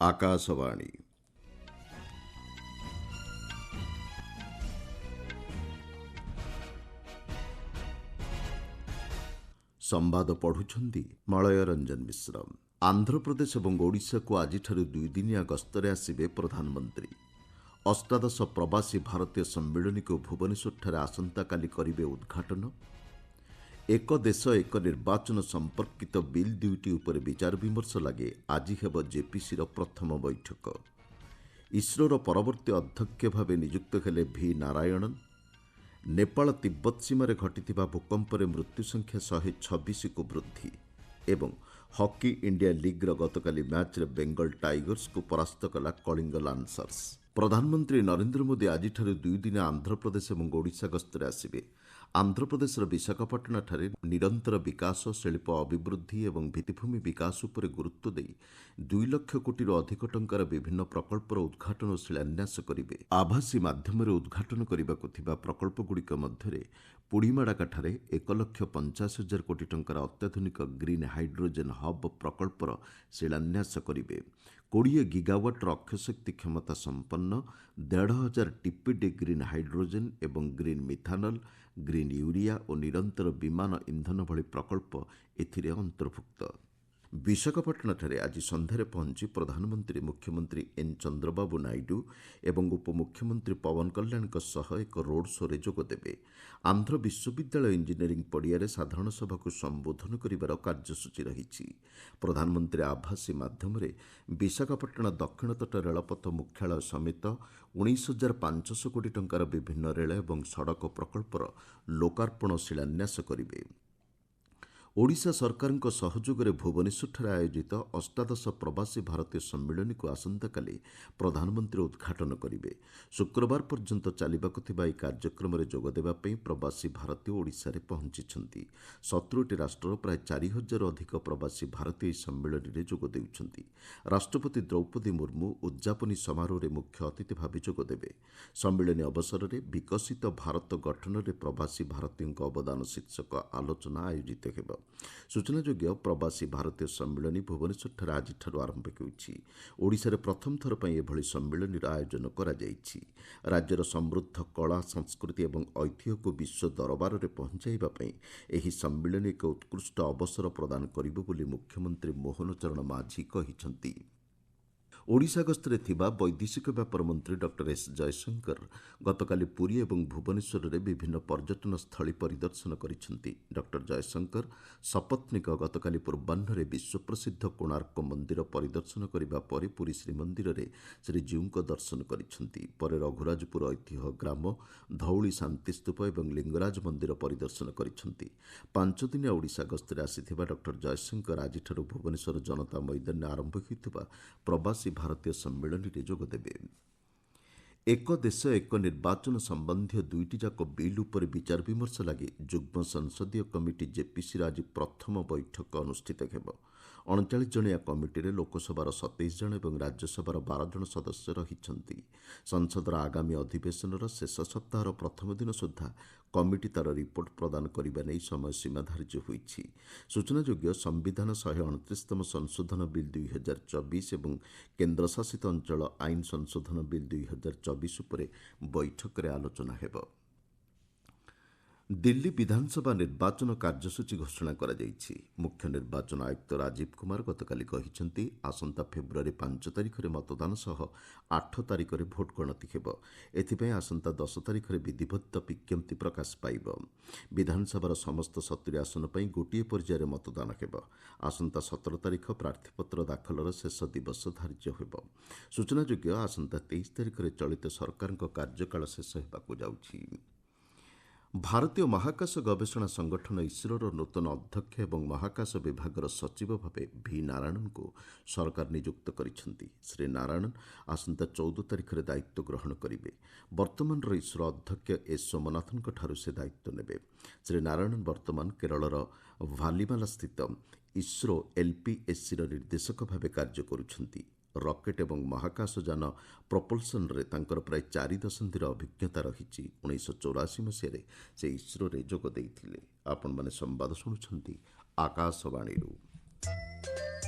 ଆକାଶବାଣୀ। ସମ୍ବାଦ ପଢୁଛନ୍ତି ମଳୟ ରଞ୍ଜନ ମିଶ୍ର। ଆନ୍ଧ୍ରପ୍ରଦେଶ ଏବଂ ଓଡ଼ିଶାକୁ ଆଜିଠାରୁ ଦୁଇଦିନିଆ ଗସ୍ତରେ ଆସିବେ ପ୍ରଧାନମନ୍ତ୍ରୀ। ଅଷ୍ଟାଦଶ ପ୍ରବାସୀ ଭାରତୀୟ ସମ୍ମିଳନୀକୁ ଭୁବନେଶ୍ୱରଠାରେ ଆସନ୍ତାକାଲି କରିବେ ଉଦ୍ଘାଟନ। ଏକ ଦେଶ ଏକ ନିର୍ବାଚନ ସମ୍ପର୍କିତ ବିଲ୍ ଦୁଇଟି ଉପରେ ବିଚାର ବିମର୍ଶ ଲାଗି ଆଜି ହେବ ଜେପିସିର ପ୍ରଥମ ବୈଠକ। ଇସ୍ରୋର ପରବର୍ତ୍ତୀ ଅଧ୍ୟକ୍ଷ ଭାବେ ନିଯୁକ୍ତ ହେଲେ ଭି ନାରାୟଣନ। ନେପାଳ ତିବ୍ବତ ସୀମାରେ ଘଟିଥିବା ଭୂକମ୍ପରେ ମୃତ୍ୟୁସଂଖ୍ୟା 126କୁ ବୃଦ୍ଧି ଏବଂ ହକି ଇଣ୍ଡିଆ ଲିଗ୍ର ଗତକାଲି ମ୍ୟାଚ୍ରେ ବେଙ୍ଗଲ ଟାଇଗର୍ସକୁ ପରାସ୍ତ କଲା କଳିଙ୍ଗ ଲାନ୍ସର୍ସ। ପ୍ରଧାନମନ୍ତ୍ରୀ ନରେନ୍ଦ୍ର ମୋଦି ଆଜିଠାରୁ ଦୁଇଦିନ ଆନ୍ଧ୍ରପ୍ରଦେଶ ଏବଂ ଓଡ଼ିଶା ଗସ୍ତରେ ଆସିବେ। ଆନ୍ଧ୍ରପ୍ରଦେଶର ବିଶାଖାପାଟଣାଠାରେ ନିରନ୍ତର ବିକାଶ, ଶିଳ୍ପ ଅଭିବୃଦ୍ଧି ଏବଂ ଭିତ୍ତିଭୂମି ବିକାଶ ଉପରେ ଗୁରୁତ୍ୱ ଦେଇ 2 ଲକ୍ଷ କୋଟିରୁ ଅଧିକ ଟଙ୍କାର ବିଭିନ୍ନ ପ୍ରକଳ୍ପର ଉଦ୍ଘାଟନ ଓ ଶିଳାନ୍ୟାସ କରିବେ। ଆଭାସୀ ମାଧ୍ୟମରେ ଉଦ୍ଘାଟନ କରିବାକୁ ଥିବା ପ୍ରକଳ୍ପଗୁଡ଼ିକ ମଧ୍ୟରେ ପୁଡ଼ିମାଡାକାଠାରେ 1,50,000 କୋଟି ଟଙ୍କାର ଅତ୍ୟାଧୁନିକ ଗ୍ରୀନ୍ ହାଇଡ୍ରୋଜେନ୍ ହବ୍ ପ୍ରକଳ୍ପର ଶିଳାନ୍ୟାସ କରିବେ। 20 ଗିଗାୱାଟ୍ର ଅକ୍ଷୟଶକ୍ତି କ୍ଷମତା ସମ୍ପନ୍ନ 1,500 ଟିପିଡି ଗ୍ରୀନ୍ ହାଇଡ୍ରୋଜେନ୍ ଏବଂ ଗ୍ରୀନ୍ ମିଥାନଲ୍, ଗ୍ରୀନ୍ ୟୁରିଆ ଓ ନିରନ୍ତର ବିମାନ ଇନ୍ଧନ ଭଳି ପ୍ରକଳ୍ପ ଏଥିରେ ଅନ୍ତର୍ଭୁକ୍ତ। ବିଶାଖାପାଟଣାଠାରେ ଆଜି ସନ୍ଧ୍ୟାରେ ପହଞ୍ଚି ପ୍ରଧାନମନ୍ତ୍ରୀ ମୁଖ୍ୟମନ୍ତ୍ରୀ ଏନ୍ ଚନ୍ଦ୍ରବାବୁ ନାଇଡୁ ଏବଂ ଉପମୁଖ୍ୟମନ୍ତ୍ରୀ ପବନ କଲ୍ୟାଣଙ୍କ ସହ ଏକ ରୋଡ୍ ଶୋରେ ଯୋଗଦେବେ। ଆନ୍ଧ୍ର ବିଶ୍ୱବିଦ୍ୟାଳୟ ଇଞ୍ଜିନିୟରିଂ ପଡ଼ିଆରେ ସାଧାରଣ ସଭାକୁ ସମ୍ବୋଧନ କରିବାର କାର୍ଯ୍ୟସୂଚୀ ରହିଛି। ପ୍ରଧାନମନ୍ତ୍ରୀ ଆଭାସୀ ମାଧ୍ୟମରେ ବିଶାଖାପାଟଣା ଦକ୍ଷିଣ ତଟ ରେଳପଥ ମୁଖ୍ୟାଳୟ ସମେତ 19,500 କୋଟି ଟଙ୍କାର ବିଭିନ୍ନ ରେଳ ଏବଂ ସଡ଼କ ପ୍ରକଳ୍ପର ଲୋକାର୍ପଣ ଓ ଶିଳାନ୍ୟାସ କରିବେ। ଓଡ଼ିଶା ସରକାରଙ୍କ ସହଯୋଗରେ ଭୁବନେଶ୍ୱରଠାରେ ଆୟୋଜିତ ଅଷ୍ଟାଦଶ ପ୍ରବାସୀ ଭାରତୀୟ ସମ୍ମିଳନୀକୁ ଆସନ୍ତାକାଲି ପ୍ରଧାନମନ୍ତ୍ରୀ ଉଦ୍ଘାଟନ କରିବେ। ଶୁକ୍ରବାର ପର୍ଯ୍ୟନ୍ତ ଚାଲିବାକୁ ଥିବା ଏହି କାର୍ଯ୍ୟକ୍ରମରେ ଯୋଗଦେବା ପାଇଁ ପ୍ରବାସୀ ଭାରତୀୟ ଓଡ଼ିଶାରେ ପହଞ୍ଚିଛନ୍ତି। 17ଟି ରାଷ୍ଟ୍ରର ପ୍ରାୟ 4,000ରୁ ଅଧିକ ପ୍ରବାସୀ ଭାରତୀୟ ଏହି ସମ୍ମିଳନୀରେ ଯୋଗ ଦେଉଛନ୍ତି। ରାଷ୍ଟ୍ରପତି ଦ୍ରୌପଦୀ ମୁର୍ମୁ ଉଦ୍ଯାପନୀ ସମାରୋହରେ ମୁଖ୍ୟ ଅତିଥି ଭାବେ ଯୋଗଦେବେ। ସମ୍ମିଳନୀ ଅବସରରେ ବିକଶିତ ଭାରତ ଗଠନରେ ପ୍ରବାସୀ ଭାରତୀୟଙ୍କ ଅବଦାନ ଶୀର୍ଷକ ଆଲୋଚନା ଆୟୋଜିତ ହେବ। ସୂଚନାଯୋଗ୍ୟ, ପ୍ରବାସୀ ଭାରତୀୟ ସମ୍ମିଳନୀ ଭୁବନେଶ୍ୱରଠାରେ ଆଜିଠାରୁ ଆରମ୍ଭ ହେଉଛି। ଓଡ଼ିଶାରେ ପ୍ରଥମ ଥର ପାଇଁ ଏଭଳି ସମ୍ମିଳନୀର ଆୟୋଜନ କରାଯାଇଛି। ରାଜ୍ୟର ସମୃଦ୍ଧ କଳା, ସଂସ୍କୃତି ଏବଂ ଐତିହ୍ୟକୁ ବିଶ୍ୱ ଦରବାରରେ ପହଞ୍ଚାଇବା ପାଇଁ ଏହି ସମ୍ମିଳନୀ ଏକ ଉତ୍କୃଷ୍ଟ ଅବସର ପ୍ରଦାନ କରିବ ବୋଲି ମୁଖ୍ୟମନ୍ତ୍ରୀ ମୋହନ ଚରଣ ମାଝୀ କହିଛନ୍ତି। ଓଡ଼ିଶା ଗସ୍ତରେ ଥିବା ବୈଦେଶିକ ବ୍ୟାପାର ମନ୍ତ୍ରୀ ଡକ୍ଟର ଏସ୍ ଜୟଶଙ୍କର ଗତକାଲି ପୁରୀ ଏବଂ ଭୁବନେଶ୍ୱରରେ ବିଭିନ୍ନ ପର୍ଯ୍ୟଟନ ସ୍ଥଳୀ ପରିଦର୍ଶନ କରିଛନ୍ତି। ଡକ୍ଟର ଜୟଶଙ୍କର ସପତ୍ନୀକ ଗତକାଲି ପୂର୍ବାହ୍ନରେ ବିଶ୍ୱପ୍ରସିଦ୍ଧ କୋଣାର୍କ ମନ୍ଦିର ପରିଦର୍ଶନ କରିବା ପରେ ପୁରୀ ଶ୍ରୀମନ୍ଦିରରେ ଶ୍ରୀଜୀଉଙ୍କ ଦର୍ଶନ କରିଛନ୍ତି। ପରେ ରଘୁରାଜପୁର ଐତିହ୍ୟ ଗ୍ରାମ, ଧଉଳି ଶାନ୍ତିସ୍ତୂପ ଏବଂ ଲିଙ୍ଗରାଜ ମନ୍ଦିର ପରିଦର୍ଶନ କରିଛନ୍ତି। 5 ଦିନିଆ ଓଡ଼ିଶା ଗସ୍ତରେ ଆସିଥିବା ଡକ୍ଟର ଜୟଶଙ୍କର ଆଜିଠାରୁ ଭୁବନେଶ୍ୱର ଜନତା ମଇଦାନରେ ଆରମ୍ଭ ହେଉଥିବା ପ୍ରବାସୀ ଭାରତୀୟ ସମ୍ମିଳନୀରେ ଯୋଗଦେବେ। ଏକ ଦେଶ ଏକ ନିର୍ବାଚନ ସମ୍ବନ୍ଧୀୟ 2ଟି ଯାକ ବିଲ୍ ଉପରେ ବିଚାର ବିମର୍ଶ ଲାଗି ଯୁଗ୍ମ ସଂସଦୀୟ କମିଟି ଜେପିସିର ଆଜି ପ୍ରଥମ ବୈଠକ ଅନୁଷ୍ଠିତ ହେବ। 39 ଜଣିଆ କମିଟିରେ ଲୋକସଭାର 27 ଜଣ ଏବଂ ରାଜ୍ୟସଭାର 12 ଜଣ ସଦସ୍ୟ ରହିଛନ୍ତି। ସଂସଦର ଆଗାମୀ ଅଧିବେଶନର ଶେଷ ସପ୍ତାହର ପ୍ରଥମ ଦିନ ସୁଦ୍ଧା କମିଟି ତାର ରିପୋର୍ଟ ପ୍ରଦାନ କରିବା ନେଇ ସମୟସୀମା ଧାର୍ଯ୍ୟ ହୋଇଛି। ସୂଚନାଯୋଗ୍ୟ, ସମ୍ବିଧାନ 129ତମ ସଂଶୋଧନ ବିଲ୍ 2024 ଏବଂ କେନ୍ଦ୍ରଶାସିତ ଅଞ୍ଚଳ ଆଇନ ସଂଶୋଧନ ବିଲ୍ 2024 ଉପରେ ବୈଠକରେ ଆଲୋଚନା ହେବ। ଦିଲ୍ଲୀ ବିଧାନସଭା ନିର୍ବାଚନ କାର୍ଯ୍ୟସୂଚୀ ଘୋଷଣା କରାଯାଇଛି। ମୁଖ୍ୟ ନିର୍ବାଚନ ଆୟୁକ୍ତ ରାଜୀବ କୁମାର ଗତକାଲି କହିଛନ୍ତି, ଆସନ୍ତା ଫେବୃଆରୀ 5 ତାରିଖରେ ମତଦାନ ସହ 8 ତାରିଖରେ ଭୋଟ୍ ଗଣତି ହେବ। ଏଥିପାଇଁ ଆସନ୍ତା 10 ତାରିଖରେ ବିଧିବଦ୍ଧ ବିଜ୍ଞପ୍ତି ପ୍ରକାଶ ପାଇବ। ବିଧାନସଭାର ସମସ୍ତ 70 ଆସନ ପାଇଁ ଗୋଟିଏ ପର୍ଯ୍ୟାୟରେ ମତଦାନ ହେବ। ଆସନ୍ତା 17 ତାରିଖ ପ୍ରାର୍ଥୀପତ୍ର ଦାଖଲର ଶେଷ ଦିବସ ଧାର୍ଯ୍ୟ ହେବ। ସୂଚନାଯୋଗ୍ୟ, ଆସନ୍ତା 23 ତାରିଖରେ ଚଳିତ ସରକାରଙ୍କ କାର୍ଯ୍ୟକାଳ ଶେଷ ହେବାକୁ ଯାଉଛି। ଭାରତୀୟ ମହାକାଶ ଗବେଷଣା ସଂଗଠନ ଇସ୍ରୋର ନୂତନ ଅଧ୍ୟକ୍ଷ ଏବଂ ମହାକାଶ ବିଭାଗର ସଚିବ ଭାବେ ଭି ନାରାୟଣନଙ୍କୁ ସରକାର ନିଯୁକ୍ତ କରିଛନ୍ତି। ଶ୍ରୀ ନାରାୟଣନ ଆସନ୍ତା 14 ତାରିଖରେ ଦାୟିତ୍ୱ ଗ୍ରହଣ କରିବେ। ବର୍ତ୍ତମାନର ଇସ୍ରୋ ଅଧ୍ୟକ୍ଷ ଏସ୍ ସୋମନାଥଙ୍କଠାରୁ ସେ ଦାୟିତ୍ୱ ନେବେ। ଶ୍ରୀ ନାରାୟଣନ ବର୍ତ୍ତମାନ କେରଳର ଭାଲିମାଲା ସ୍ଥିତ ଇସ୍ରୋ ଏଲ୍ପିଏସ୍ସିର ନିର୍ଦ୍ଦେଶକ ଭାବେ କାର୍ଯ୍ୟ କରୁଛନ୍ତି। ରକେଟ୍ ଏବଂ ମହାକାଶଯାନ ପ୍ରପଲ୍ସନରେ ତାଙ୍କର ପ୍ରାୟ 4 ଦଶନ୍ଧିର ଅଭିଜ୍ଞତା ରହିଛି। 1984 ମସିହାରେ ସେ ଇସ୍ରୋରେ ଯୋଗ ଦେଇଥିଲେ। ଆପଣମାନେ ସମ୍ବାଦ ଶୁଣୁଛନ୍ତି ଆକାଶବାଣୀରୁ।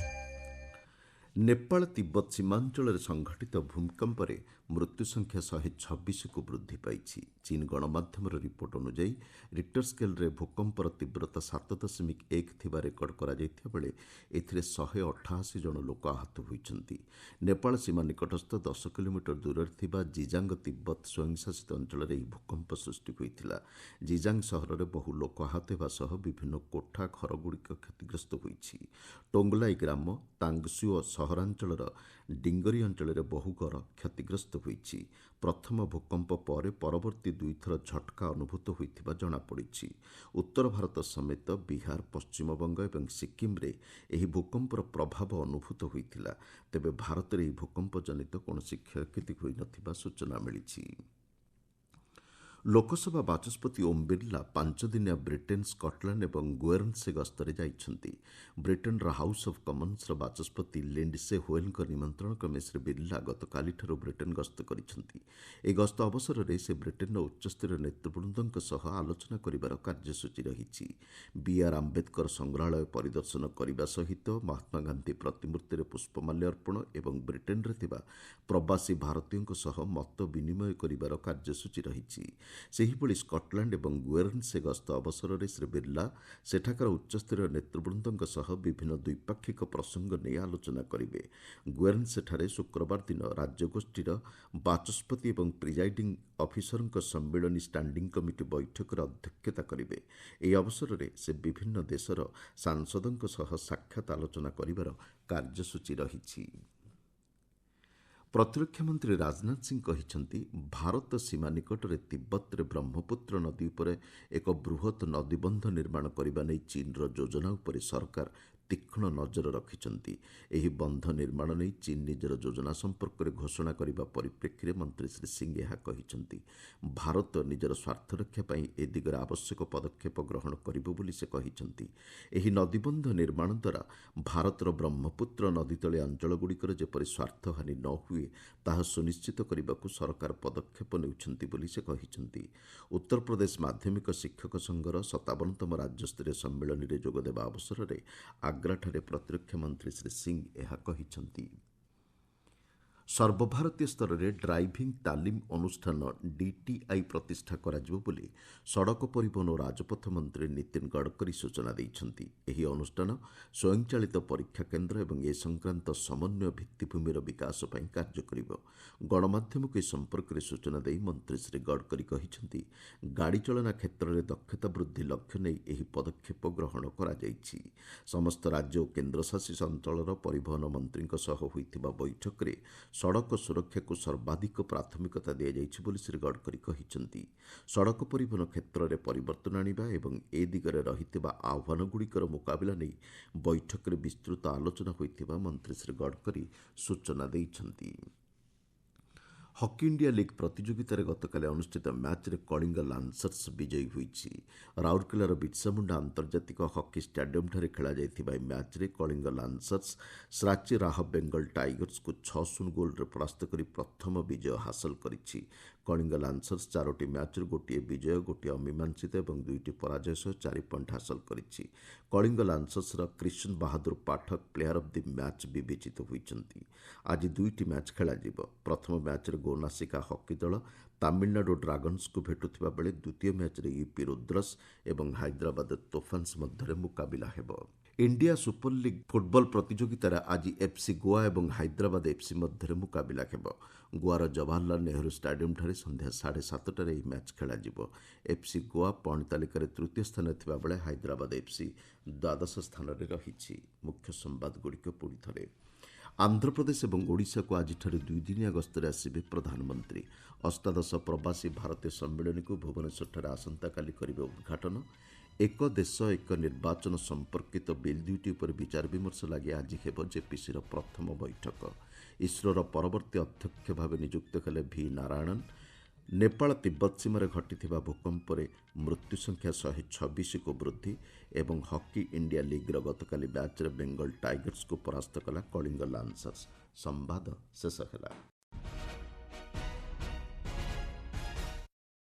ନେପାଳ ତିବ୍ବତ ସୀମାଞ୍ଚଳରେ ସଂଘଟିତ ଭୂମିକମ୍ପରେ ମୃତ୍ୟୁ ସଂଖ୍ୟା 126କୁ ବୃଦ୍ଧି ପାଇଛି। ଚୀନ୍ ଗଣମାଧ୍ୟମର ରିପୋର୍ଟ ଅନୁଯାୟୀ ରିକ୍ଟର ସ୍କେଲ୍ରେ ଭୂକମ୍ପର ତୀବ୍ରତା 7.1 ଥିବା ରେକର୍ଡ କରାଯାଇଥିବା ବେଳେ ଏଥିରେ 188 ଜଣ ଲୋକ ଆହତ ହୋଇଛନ୍ତି। ନେପାଳ ସୀମା ନିକଟସ୍ଥ 10 କିଲୋମିଟର ଦୂରରେ ଥିବା ଜିଜାଙ୍ଗ ତିବ୍ବତ ସ୍ୱୟଂଶାସିତ ଅଞ୍ଚଳରେ ଏହି ଭୂକମ୍ପ ସୃଷ୍ଟି ହୋଇଥିଲା। ଜିଜାଙ୍ଗ ସହରରେ ବହୁ ଲୋକ ଆହତ ହେବା ସହ ବିଭିନ୍ନ କୋଠା ଘରଗୁଡ଼ିକ କ୍ଷତିଗ୍ରସ୍ତ ହୋଇଛି। ଟୋଙ୍ଗଲାଇ ଗ୍ରାମ, ତାଙ୍ଗସୁ ଓ ସହରାଞ୍ଚଳର ଡିଙ୍ଗରି ଅଞ୍ଚଳରେ ବହୁ ଘର କ୍ଷତିଗ୍ରସ୍ତ ହୋଇଛି। ପ୍ରଥମ ଭୂକମ୍ପ ପରେ ପରବର୍ତ୍ତୀ ଦୁଇଥର ଝଟକା ଅନୁଭୂତ ହୋଇଥିବା ଜଣାପଡ଼ିଛି। ଉତ୍ତର ଭାରତ ସମେତ ବିହାର, ପଶ୍ଚିମବଙ୍ଗ ଏବଂ ସିକିମ୍ରେ ଏହି ଭୂକମ୍ପର ପ୍ରଭାବ ଅନୁଭୂତ ହୋଇଥିଲା। ତେବେ ଭାରତରେ ଏହି ଭୂକମ୍ପ ଜନିତ କୌଣସି କ୍ଷୟକ୍ଷତି ହୋଇନଥିବା ସୂଚନା ମିଳିଛି। ଲୋକସଭା ବାଚସ୍ପତି ଓମ୍ ବିର୍ଲା 5 ଦିନିଆ ବ୍ରିଟେନ୍, ସ୍କଟଲ୍ୟାଣ୍ଡ ଏବଂ ଗୁଏର୍ନସେ ଗସ୍ତରେ ଯାଇଛନ୍ତି। ବ୍ରିଟେନ୍ର ହାଉସ୍ ଅଫ୍ କମନ୍ସର ବାଚସ୍ପତି ଲିଣ୍ଡସେ ହୋଏଲ୍ଙ୍କ ନିମନ୍ତ୍ରଣ କ୍ରମେ ଶ୍ରୀ ବିର୍ଲା ଗତକାଲିଠାରୁ ବ୍ରିଟେନ୍ ଗସ୍ତ କରିଛନ୍ତି। ଏହି ଗସ୍ତ ଅବସରରେ ସେ ବ୍ରିଟେନ୍ର ଉଚ୍ଚସ୍ତରୀୟ ନେତୃବୃନ୍ଦଙ୍କ ସହ ଆଲୋଚନା କରିବାର କାର୍ଯ୍ୟସୂଚୀ ରହିଛି। ବିଆର୍ ଆମ୍ବେଦକର ସଂଗ୍ରହାଳୟ ପରିଦର୍ଶନ କରିବା ସହିତ ମହାତ୍ମାଗାନ୍ଧି ପ୍ରତିମୂର୍ତ୍ତିରେ ପୁଷ୍ପମାଲ୍ୟ ଅର୍ପଣ ଏବଂ ବ୍ରିଟେନ୍ରେ ଥିବା ପ୍ରବାସୀ ଭାରତୀୟଙ୍କ ସହ ମତ ବିନିମୟ କରିବାର କାର୍ଯ୍ୟସୂଚୀ ରହିଛି। ସେହିଭଳି ସ୍କଟଲ୍ୟାଣ୍ଡ ଏବଂ ଗୁଏର୍ନସେ ଗସ୍ତ ଅବସରରେ ଶ୍ରୀ ବିର୍ଲା ସେଠାକାର ଉଚ୍ଚସ୍ତରୀୟ ନେତୃବୃନ୍ଦଙ୍କ ସହ ବିଭିନ୍ନ ଦ୍ୱିପାକ୍ଷିକ ପ୍ରସଙ୍ଗ ନେଇ ଆଲୋଚନା କରିବେ। ଗୁଏର୍ନସେଠାରେ ଶୁକ୍ରବାର ଦିନ ରାଜ୍ୟଗୋଷ୍ଠୀର ବାଚସ୍ପତି ଏବଂ ପ୍ରିଜାଇଡିଂ ଅଫିସରଙ୍କ ସମ୍ମିଳନୀ ଷ୍ଟାଣ୍ଡିଂ କମିଟି ବୈଠକରେ ଅଧ୍ୟକ୍ଷତା କରିବେ। ଏହି ଅବସରରେ ସେ ବିଭିନ୍ନ ଦେଶର ସାଂସଦଙ୍କ ସହ ସାକ୍ଷାତ ଆଲୋଚନା କରିବାର କାର୍ଯ୍ୟସୂଚୀ ରହିଛି। ପ୍ରତିରକ୍ଷା ମନ୍ତ୍ରୀ ରାଜନାଥ ସିଂହ କହିଛନ୍ତି ଭାରତ ସୀମା ନିକଟରେ ତିବ୍ବତରେ ବ୍ରହ୍ମପୁତ୍ର ନଦୀ ଉପରେ ଏକ ବୃହତ୍ ନଦୀବନ୍ଧ ନିର୍ମାଣ କରିବା ନେଇ ଚୀନ୍ର ଯୋଜନା ଉପରେ ସରକାର ତୀକ୍ଷ୍ଣ ନଜର ରଖିଛନ୍ତି। ଏହି ବନ୍ଧ ନିର୍ମାଣ ନେଇ ଚୀନ୍ ନିଜର ଯୋଜନା ସମ୍ପର୍କରେ ଘୋଷଣା କରିବା ପରିପ୍ରେକ୍ଷୀରେ ମନ୍ତ୍ରୀ ଶ୍ରୀ ସିଂହ ଏହା କହିଛନ୍ତି। ଭାରତ ନିଜର ସ୍ୱାର୍ଥରକ୍ଷା ପାଇଁ ଏ ଦିଗରେ ଆବଶ୍ୟକ ପଦକ୍ଷେପ ଗ୍ରହଣ କରିବ ବୋଲି ସେ କହିଛନ୍ତି। ଏହି ନଦୀବନ୍ଧ ନିର୍ମାଣ ଦ୍ୱାରା ଭାରତର ବ୍ରହ୍ମପୁତ୍ର ନଦୀତଳିଆ ଅଞ୍ଚଳଗୁଡ଼ିକର ଯେପରି ସ୍ୱାର୍ଥହାନୀ ନ ହୁଏ ତାହା ସୁନିଶ୍ଚିତ କରିବାକୁ ସରକାର ପଦକ୍ଷେପ ନେଉଛନ୍ତି ବୋଲି ସେ କହିଛନ୍ତି। ଉତ୍ତରପ୍ରଦେଶ ମାଧ୍ୟମିକ ଶିକ୍ଷକ ସଂଘର 57ତମ ରାଜ୍ୟସ୍ତରୀୟ ସମ୍ମିଳନୀରେ ଯୋଗଦେବା ଅବସରରେ ଆଗ୍ରାଠାରେ ପ୍ରତିରକ୍ଷା ମନ୍ତ୍ରୀ ଶ୍ରୀ ସିଂହ ଏହା କହିଛନ୍ତି। ସର୍ବଭାରତୀୟ ସ୍ତରରେ ଡ୍ରାଇଭିଂ ତାଲିମ ଅନୁଷ୍ଠାନ ଡିଟିଆଇ ପ୍ରତିଷ୍ଠା କରାଯିବ ବୋଲି ସଡ଼କ ପରିବହନ ଓ ରାଜପଥ ମନ୍ତ୍ରୀ ନୀତିନ ଗଡ଼କରୀ ସୂଚନା ଦେଇଛନ୍ତି। ଏହି ଅନୁଷ୍ଠାନ ସ୍ୱୟଂଚାଳିତ ପରୀକ୍ଷା କେନ୍ଦ୍ର ଏବଂ ଏ ସଂକ୍ରାନ୍ତ ସମନ୍ୱୟ ଭିତ୍ତିଭୂମିର ବିକାଶ ପାଇଁ କାର୍ଯ୍ୟ କରିବ। ଗଣମାଧ୍ୟମକୁ ଏ ସମ୍ପର୍କରେ ସୂଚନା ଦେଇ ମନ୍ତ୍ରୀ ଶ୍ରୀ ଗଡ଼କରୀ କହିଛନ୍ତି, ଗାଡ଼ି ଚଳନା କ୍ଷେତ୍ରରେ ଦକ୍ଷତା ବୃଦ୍ଧି ଲକ୍ଷ୍ୟ ନେଇ ଏହି ପଦକ୍ଷେପ ଗ୍ରହଣ କରାଯାଇଛି। ସମସ୍ତ ରାଜ୍ୟ ଓ କେନ୍ଦ୍ରଶାସିତ ଅଞ୍ଚଳର ପରିବହନ ମନ୍ତ୍ରୀଙ୍କ ସହ ହୋଇଥିବା ବୈଠକରେ ସଡ଼କ ସୁରକ୍ଷାକୁ ସର୍ବାଧିକ ପ୍ରାଥମିକତା ଦିଆଯାଇଛି ବୋଲି ଶ୍ରୀ ଗଡ଼କରୀ କହିଛନ୍ତି। ସଡ଼କ ପରିବହନ କ୍ଷେତ୍ରରେ ପରିବର୍ତ୍ତନ ଆଣିବା ଏବଂ ଏ ଦିଗରେ ରହିଥିବା ଆହ୍ୱାନଗୁଡ଼ିକର ମୁକାବିଲା ନେଇ ବୈଠକରେ ବିସ୍ତୃତ ଆଲୋଚନା ହୋଇଥିବା ମନ୍ତ୍ରୀ ଶ୍ରୀ ଗଡ଼କରୀ ସୂଚନା ଦେଇଛନ୍ତି। ହକି ଇଣ୍ଡିଆ ଲିଗ୍ ପ୍ରତିଯୋଗିତାରେ ଗତକାଲି ଅନୁଷ୍ଠିତ ମ୍ୟାଚ୍ରେ କଳିଙ୍ଗ ଲାନ୍ସର୍ସ ବିଜୟୀ ହୋଇଛି। ରାଉରକେଲାର ବିର୍ସାମୁଣ୍ଡା ଆନ୍ତର୍ଜାତିକ ହକି ଷ୍ଟାଡିୟମ୍ଠାରେ ଖେଳାଯାଇଥିବା ଏହି ମ୍ୟାଚ୍ରେ କଳିଙ୍ଗ ଲାନ୍ସର୍ସ ସାଚି ରାହ ବେଙ୍ଗଲ ଟାଇଗର୍ସକୁ 6-0 ଗୋଲ୍ରେ ପରାସ୍ତ କରି ପ୍ରଥମ ବିଜୟ ହାସଲ କରିଛି। କଳିଙ୍ଗ ଲାନ୍ସର୍ସ 4ଟି ମ୍ୟାଚ୍ରୁ ଗୋଟିଏ ବିଜୟ, ଗୋଟିଏ ଅମୀମାଂସିତ ଏବଂ 2ଟି ପରାଜୟ ସହ 4 ପଏଣ୍ଟ ହାସଲ କରିଛି। କଳିଙ୍ଗ ଲାନ୍ସର୍ସର କ୍ରିଶନ ବାହାଦୁର ପାଠକ ପ୍ଲେୟାର ଅଫ୍ ଦି ମ୍ୟାଚ୍ ବିବେଚିତ ହୋଇଛନ୍ତି। ଆଜି 2ଟି ମ୍ୟାଚ୍ ଖେଳାଯିବ। ପ୍ରଥମ ମ୍ୟାଚ୍ରେ ଗୋନାସିକା ହକି ଦଳ ତାମିଲନାଡୁ ଡ୍ରାଗନ୍ସକୁ ଭେଟୁଥିବା ବେଳେ ଦ୍ୱିତୀୟ ମ୍ୟାଚ୍ରେ ୟୁପି ରୁଦ୍ରସ୍ ଏବଂ ହାଇଦ୍ରାବାଦ ତୋଫାନ୍ସ ମଧ୍ୟରେ ମୁକାବିଲା ହେବ। ଇଣ୍ଡିଆ ସୁପର ଲିଗ୍ ଫୁଟବଲ ପ୍ରତିଯୋଗିତାରେ ଆଜି ଏଫ୍ସି ଗୋଆ ଏବଂ ହାଇଦ୍ରାବାଦ ଏଫ୍ସି ମଧ୍ୟରେ ମୁକାବିଲା ହେବ। ଗୋଆର ଜବାହରଲାଲ ନେହେରୁ ଷ୍ଟାଡିୟମ୍ଠାରେ ସନ୍ଧ୍ୟା 7:30ଟାରେ ଏହି ମ୍ୟାଚ୍ ଖେଳାଯିବ। ଏଫ୍ସି ଗୋଆ ପଏଣ୍ଟ ତାଲିକାରେ ତୃତୀୟ ସ୍ଥାନରେ ଥିବାବେଳେ ହାଇଦ୍ରାବାଦ ଏଫ୍ସି ଦ୍ୱାଦଶ ସ୍ଥାନରେ ରହିଛି। ମୁଖ୍ୟ ସମ୍ବାଦଗୁଡ଼ିକ ପୁଣି ଥରେ। ଆନ୍ଧ୍ରପ୍ରଦେଶ ଏବଂ ଓଡ଼ିଶାକୁ ଆଜିଠାରୁ 2 ଦିନିଆ ଗସ୍ତରେ ଆସିବେ ପ୍ରଧାନମନ୍ତ୍ରୀ। ଅଷ୍ଟାଦଶ ପ୍ରବାସୀ ଭାରତୀୟ ସମ୍ମିଳନୀକୁ ଭୁବନେଶ୍ୱରଠାରେ ଆସନ୍ତାକାଲି କରିବେ ଉଦ୍ଘାଟନ। ଏକ ଦେଶ ଏକ ନିର୍ବାଚନ ସମ୍ପର୍କିତ ବିଲ୍ 2ଟି ଉପରେ ବିଚାର ବିମର୍ଶ ଲାଗି ଆଜି ହେବ ଜେପିସିର ପ୍ରଥମ ବୈଠକ। ଇସ୍ରୋର ପରବର୍ତ୍ତୀ ଅଧ୍ୟକ୍ଷ ଭାବେ ନିଯୁକ୍ତ ହେଲେ ଭି ନାରାୟଣନ୍। ନେପାଳ ତିବ୍ବତ ସୀମାରେ ଘଟିଥିବା ଭୂକମ୍ପରେ ମୃତ୍ୟୁ ସଂଖ୍ୟା 126କୁ ବୃଦ୍ଧି ଏବଂ ହକି ଇଣ୍ଡିଆ ଲିଗ୍ର ଗତକାଲି ମ୍ୟାଚ୍ରେ ବେଙ୍ଗଲ ଟାଇଗର୍ସକୁ ପରାସ୍ତ କଲା କଳିଙ୍ଗ ଲାନ୍ସର୍ସ। ସମ୍ବାଦ ଶେଷ ହେଲା।